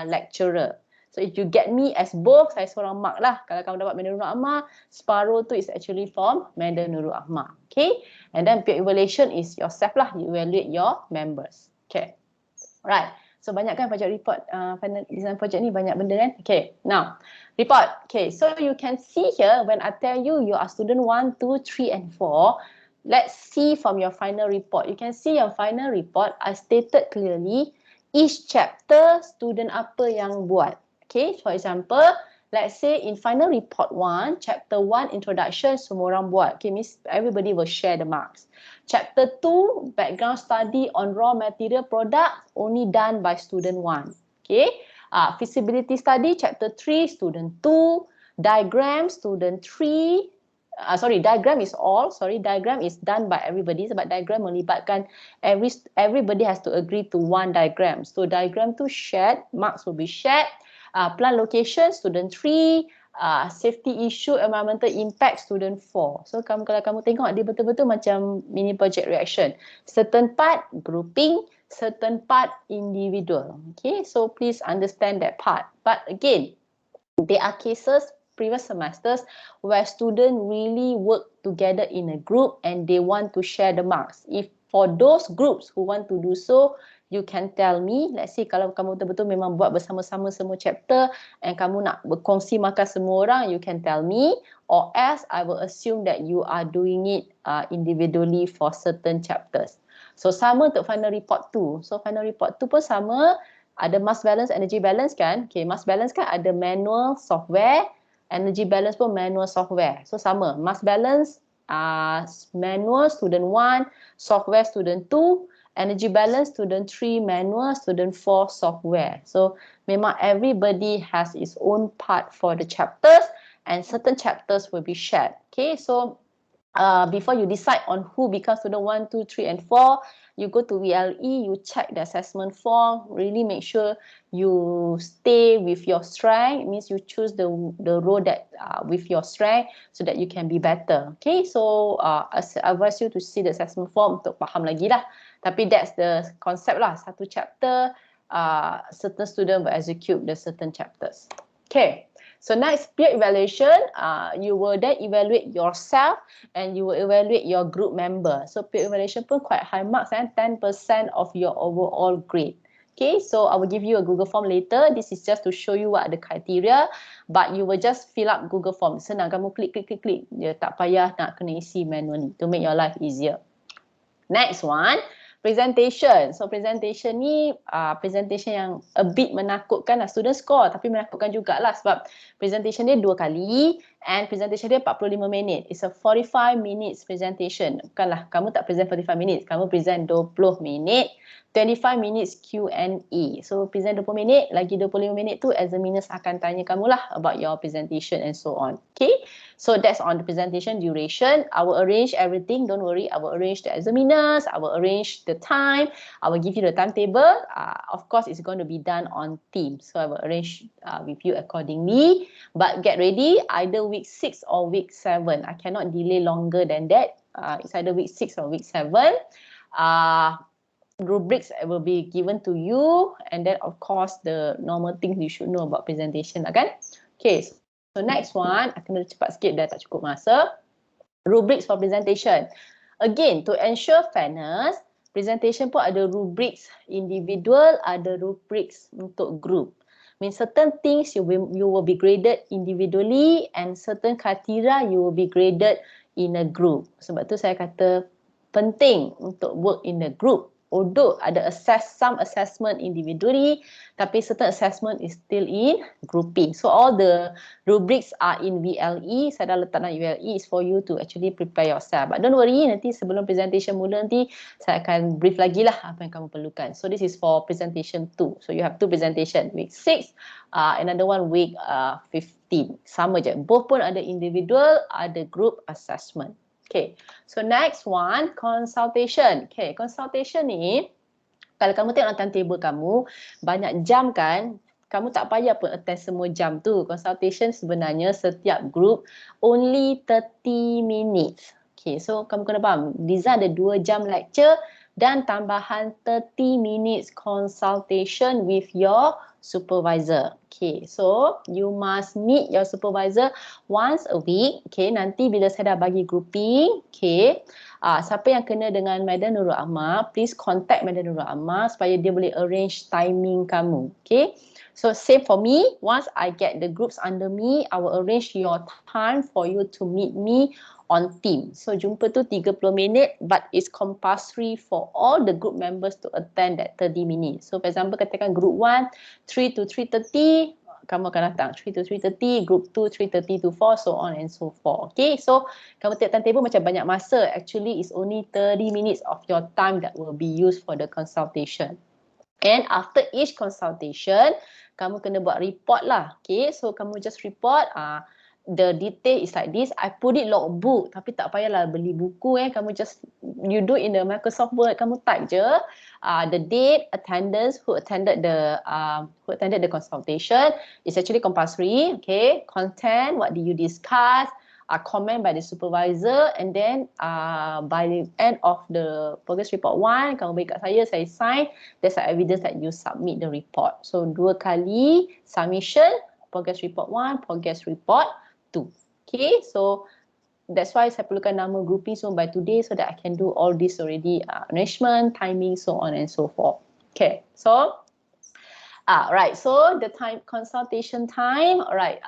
lecturer. So if you get me as both, saya seorang mark lah. Kalau kamu dapat Madam Nurul Ammar, separuh tu is actually from Madam Nurul Ammar. Okay, and then peer evaluation is yourself lah. You evaluate your members. Okay, right. So banyak kan project report, final design project ni banyak benda kan. Okay, now report. Okay, so you can see here when I tell you you are student 1, 2, 3 and 4. Let's see from your final report. You can see your final report, I stated clearly each chapter student apa yang buat. Okay, for example, let's say in final report 1, chapter 1 introduction semua orang buat. Okay, means everybody will share the marks. Chapter 2, background study on raw material product only done by student 1. Okay, feasibility study, chapter 3, student 2, diagram, student 3, diagram is all. Diagram is done by everybody sebab diagram melibatkan everybody has to agree to one diagram. So diagram tu shared, marks will be shared. Plan location, student 3. Safety issue, environmental impact, student 4. So kalau kamu tengok dia betul-betul macam mini project reaction. Certain part grouping, certain part individual. Okay, so please understand that part. But again, there are cases previous semesters where students really work together in a group and they want to share the marks. If for those groups who want to do so, you can tell me. Let's say kalau kamu betul-betul memang buat bersama-sama semua chapter and kamu nak berkongsi markah semua orang, you can tell me. Or else I will assume that you are doing it individually for certain chapters. So sama untuk final report 2. So final report 2 pun sama. Ada mass balance, energy balance kan. Okay, mass balance kan ada manual software. Energy balance pun manual software. So sama, mass balance manual student 1, software student 2, energy balance student 3 manual, student 4 software. So memang everybody has its own part for the chapters and certain chapters will be shared. Okay, so before you decide on who becomes student 1, 2, 3, and 4, you go to VLE, you check the assessment form, really make sure you stay with your strength. It means you choose the role that with your strength so that you can be better. Okay, so I advise you to see the assessment form untuk faham lagi lah. Tapi that's the concept lah. Satu chapter, certain student will execute the certain chapters. Okay. So next, peer evaluation, you will then evaluate yourself and you will evaluate your group member. So peer evaluation pun quite high marks, 10% of your overall grade. Okay, so I will give you a Google form later. This is just to show you what are the criteria, but you will just fill up Google form. Senang, kamu klik. Dia tak payah nak kena isi manually to make your life easier. Next one. Presentation. So presentation ni presentation yang a bit menakutkan lah. Student score tapi menakutkan jugalah sebab presentation dia 2 kali and presentation dia 45 minit. It's a 45 minutes presentation. Bukanlah kamu tak present 45 minutes, kamu present 20 minit. 25 minutes Q&A. So present 20 minit, lagi 25 minit tu examiners akan tanya kamu lah about your presentation and so on. Okay, so that's on the presentation duration. I will arrange everything, don't worry. I will arrange the examiners, I will arrange the time, I will give you the timetable. Of course, it's going to be done on Teams. So I will arrange with you accordingly. But get ready, either week 6 or week 7. I cannot delay longer than that. It's either week 6 or week 7. Rubrics will be given to you, and then of course the normal things you should know about presentation lah kan. Okay, so next one, aku nak cepat sikit dah tak cukup masa. Rubrics for presentation. Again, to ensure fairness, presentation pun ada rubrics individual, ada rubrics untuk group. I mean certain things you will be graded individually and certain criteria you will be graded in a group. Sebab tu saya kata penting untuk work in a group. Although ada some assessment individually, tapi certain assessment is still in grouping. So all the rubrics are in VLE. Saya dah letak dalam VLE is for you to actually prepare yourself. But don't worry, nanti sebelum presentation mula nanti saya akan brief lagi lah apa yang kamu perlukan. So this is for presentation 2. So you have 2 presentation, week 6, another one week 15. Sama je. Both pun ada individual, ada group assessment. Okay, so next one, consultation. Okay, consultation ni, kalau kamu tengok timetable kamu, banyak jam kan, kamu tak payah pun attend semua jam tu. Consultation sebenarnya setiap group only 30 minutes. Okay, so kamu kena faham, Liza ada 2 jam lecture dan tambahan 30 minutes consultation with your supervisor. Okay, so you must meet your supervisor once a week. Okay, nanti bila saya dah bagi grouping, okay, siapa yang kena dengan Madam Nurul Ahmad, please contact Madam Nurul Ahmad supaya dia boleh arrange timing kamu. Okay, so same for me, once I get the groups under me, I will arrange your time for you to meet me on Teams. So jumpa tu 30 minit, but it's compulsory for all the group members to attend that 30 minutes. So for example, katakan group 1, 3 to 3:30, kamu akan datang 3 to 3:30, group 2, 3:30 to 4, so on and so forth. Okay, so kamu tengok timetable macam banyak masa. Actually, it's only 30 minutes of your time that will be used for the consultation. And after each consultation, kamu kena buat report lah. Okay, so kamu just report, the detail is like this. I put it logbook, tapi tak payahlah beli buku kamu just you do in the Microsoft Word, kamu type je the date, attendance, who attended the consultation. It's actually compulsory. Okay, content, what did you discuss, comment by the supervisor, and then by the end of the progress report 1, kamu bagi kat saya sign, that's the evidence that you submit the report. So 2 kali submission, progress report 1, progress report 2. Okay, so that's why saya perlukan nama grouping so by today so that I can do all this already, arrangement, timing, so on and so forth. Okay, so right, so the time consultation time, alright,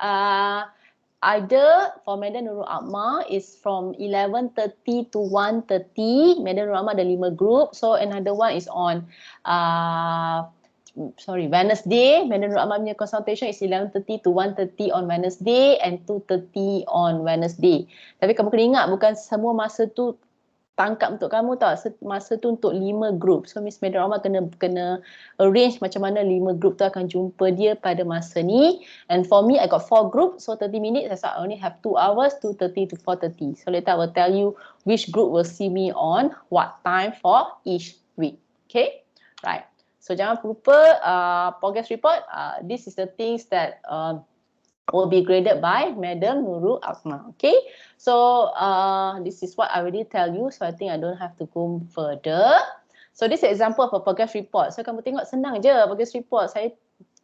either for Madam Nurul Ahmad is from 11:30 to 1:30. Madam Nurul Ahmad ada 5 group, so another one is on Wednesday. Madam Nurul Ahmad punya consultation is 11:30 to 1:30 on Wednesday and 2:30 on Wednesday. Tapi kamu kena ingat bukan semua masa tu tangkap untuk kamu tau. Masa tu untuk 5 group. So Miss Madam Rahma kena arrange macam mana 5 group tu akan jumpa dia pada masa ni. And for me, I got 4 group. So 30 minutes, that's why I only have 2 hours, 2:30 to 4:30. So later I will tell you which group will see me on what time for each week. Okay? Right. So jangan lupa progress report. This is the things that will be graded by Madam Nurul Akmal. Okay, so this is what I already tell you, so I think I don't have to go further. So this is example of a progress report. So kamu tengok senang je progress report.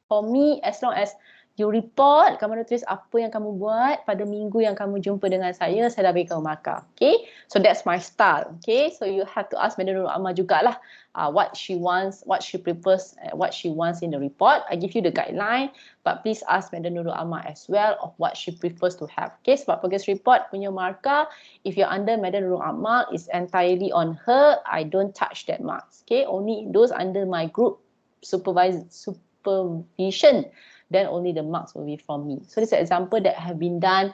For me, as long as you report, kamu dah tulis apa yang kamu buat pada minggu yang kamu jumpa dengan saya dah bagi kamu markah. Okay, so that's my style. Okay, so you have to ask Madam Nurul Akmal jugalah what she wants, what she prefers, what she wants in the report. I give you the guideline, but please ask Madam Nurul Akmal as well of what she prefers to have. Okay, sebab progress report punya markah, if you're under Madam Nurul Akmal, is entirely on her. I don't touch that marks. Okay, only those under my group supervision, then only the marks will be from me. So this is an example that have been done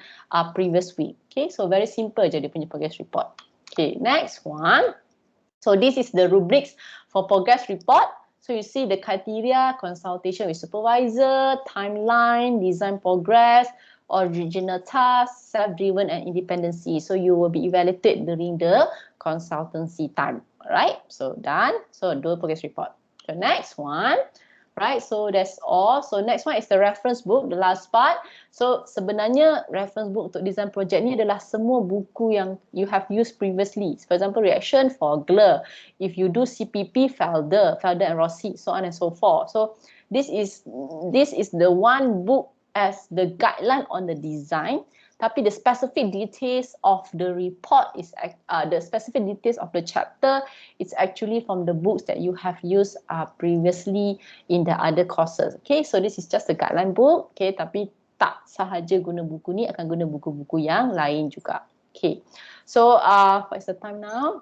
previous week. Okay, so very simple je dia punya progress report. Okay, next one. So this is the rubrics for progress report. So you see the criteria, consultation with supervisor, timeline, design progress, original task, self-driven and independency. So you will be evaluated during the consultancy time. Alright, so done. So do progress report. The next one. Right, so that's all. So next one is the reference book, the last part. So sebenarnya reference book untuk design project ni adalah semua buku yang you have used previously. For example, reaction for GLER. If you do CPP, Felder and Rossi, so on and so forth. So this is the one book as the guideline on the design. Tapi the specific details of the report is the specific details of the chapter is actually from the books that you have used previously in the other courses. Okay, so this is just a guideline book. Okay, tapi tak sahaja guna buku ni, akan guna buku-buku yang lain juga. Okay, so what is the time now?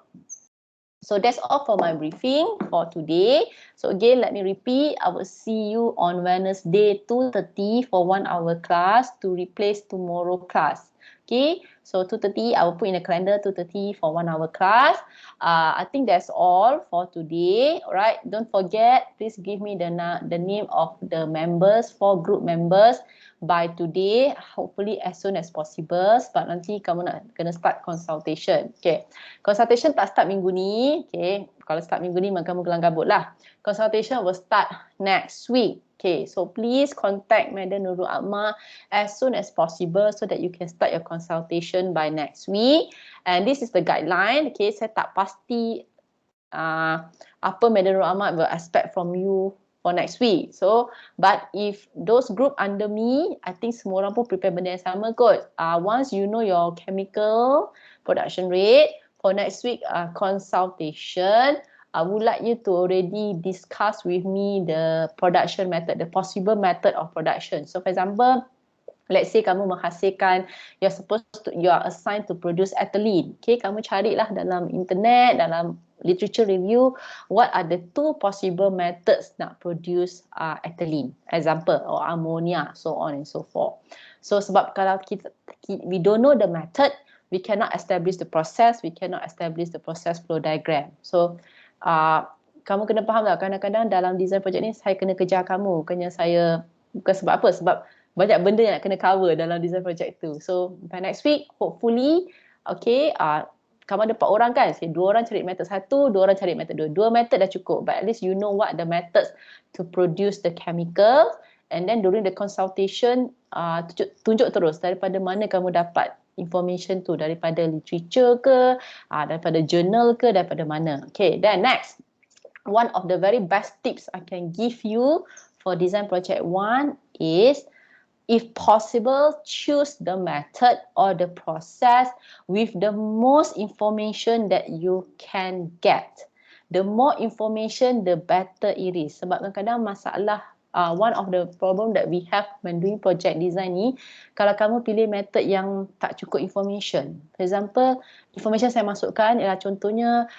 So that's all for my briefing for today. So again, let me repeat, I will see you on Wednesday 2:30 for 1 hour class to replace tomorrow class. Okay, so 2:30 I will put in the calendar 2:30 for 1 hour class. I think that's all for today. Alright, don't forget, please give me the name of the members, 4 group members by today, hopefully as soon as possible, sebab nanti kamu nak kena start consultation. Okay, consultation tak start minggu ni. Okay, kalau start minggu ni maka kamu kelang kabut lah. Consultation will start next week. Okay, so please contact Madam Nurul Akmal as soon as possible so that you can start your consultation by next week. And this is the guideline. Okay, saya tak pasti apa Madam Nurul Akmal will expect from you for next week. So, but if those group under me, I think semua orang pun prepare benda yang sama kot. Once you know your chemical production rate, for next week consultation, I would like you to already discuss with me the production method, the possible method of production. So, for example, let's say kamu menghasilkan, you are assigned to produce ethylene. Okay, kamu carilah dalam internet, dalam literature review, what are the 2 possible methods nak produce ethylene, example, or ammonia, so on and so forth. So sebab kalau we don't know the method, we cannot establish the process, we cannot establish the process flow diagram. So kamu kena faham tak, kadang-kadang dalam design project ni saya kena kejar kamu, bukan sebab apa, sebab banyak benda yang nak kena cover dalam design project tu. So by next week, hopefully, okay, kamu ada 4 orang kan, 2 orang cari method 1, 2 orang cari method 2. 2 method dah cukup, but at least you know what the methods to produce the chemical. And then during the consultation, tunjuk terus daripada mana kamu dapat information tu, daripada literature ke, daripada journal ke, daripada mana. Okay, then next, one of the very best tips I can give you for design project 1 is, if possible, choose the method or the process with the most information that you can get. The more information, the better it is. Sebab kadang-kadang masalah, one of the problem that we have when doing project design ni, kalau kamu pilih method yang tak cukup information. For example, information saya masukkan ialah contohnya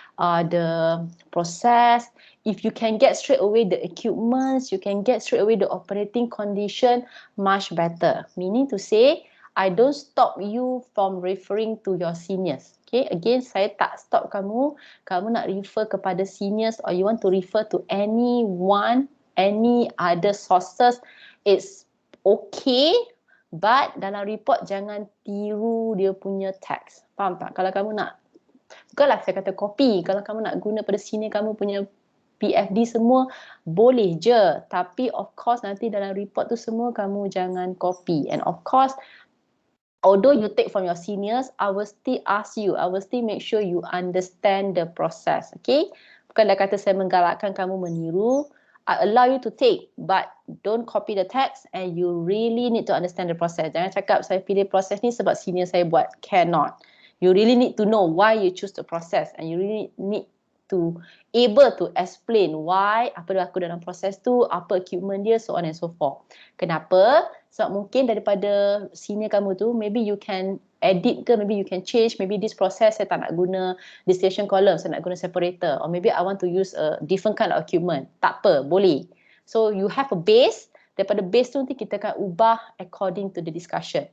the process. If you can get straight away the equipments, you can get straight away the operating condition, much better. Meaning to say, I don't stop you from referring to your seniors. Okay, again, saya tak stop kamu. Kamu nak refer kepada seniors or you want to refer to anyone, any other sources, it's okay. But dalam report jangan tiru dia punya teks. Faham tak? Kalau kamu nak, bukanlah saya kata copy. Kalau kamu nak guna pada senior kamu punya PFD semua, boleh je. Tapi of course nanti dalam report tu semua kamu jangan copy. And of course, although you take from your seniors, I will still ask you, I will still make sure you understand the process, okay? Bukanlah kata saya menggalakkan kamu meniru, I allow you to take, but don't copy the text and you really need to understand the process. Jangan cakap saya pilih proses ni sebab senior saya buat. Cannot. You really need to know why you choose the process and you really need to able to explain why, apa berlaku dalam proses tu, apa equipment dia, so on and so forth. Kenapa? Sebab mungkin daripada senior kamu tu, maybe you can edit ke, maybe you can change, maybe this process saya tak nak guna distillation column, saya nak guna separator, or maybe I want to use a different kind of equipment. Tak apa, boleh. So you have a base, daripada base tu nanti kita akan ubah according to the discussion.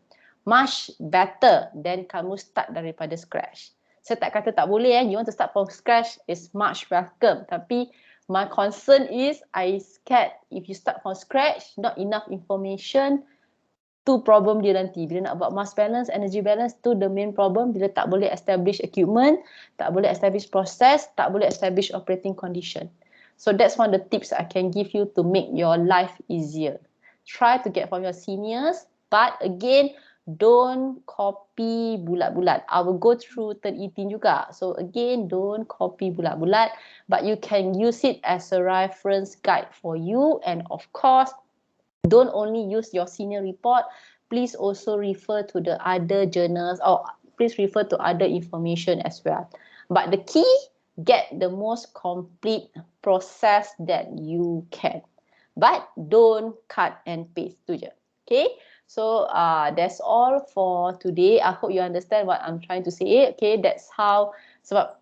Much better than kamu start daripada scratch. Saya tak kata tak boleh, you want to start from scratch is much welcome. Tapi my concern is I scared if you start from scratch, not enough information, tu problem dia nanti. Bila nak buat mass balance, energy balance, tu the main problem. Bila tak boleh establish equipment, tak boleh establish process, tak boleh establish operating condition. So that's one of the tips I can give you to make your life easier. Try to get from your seniors, but again, don't copy bulat-bulat. I will go through turn 18 juga. So again, don't copy bulat-bulat, but you can use it as a reference guide for you. And of course, don't only use your senior report. Please also refer to the other journals or please refer to other information as well. But the key, get the most complete process that you can. But don't cut and paste tu je. Okay? So that's all for today. I hope you understand what I'm trying to say. Okay, that's how, sebab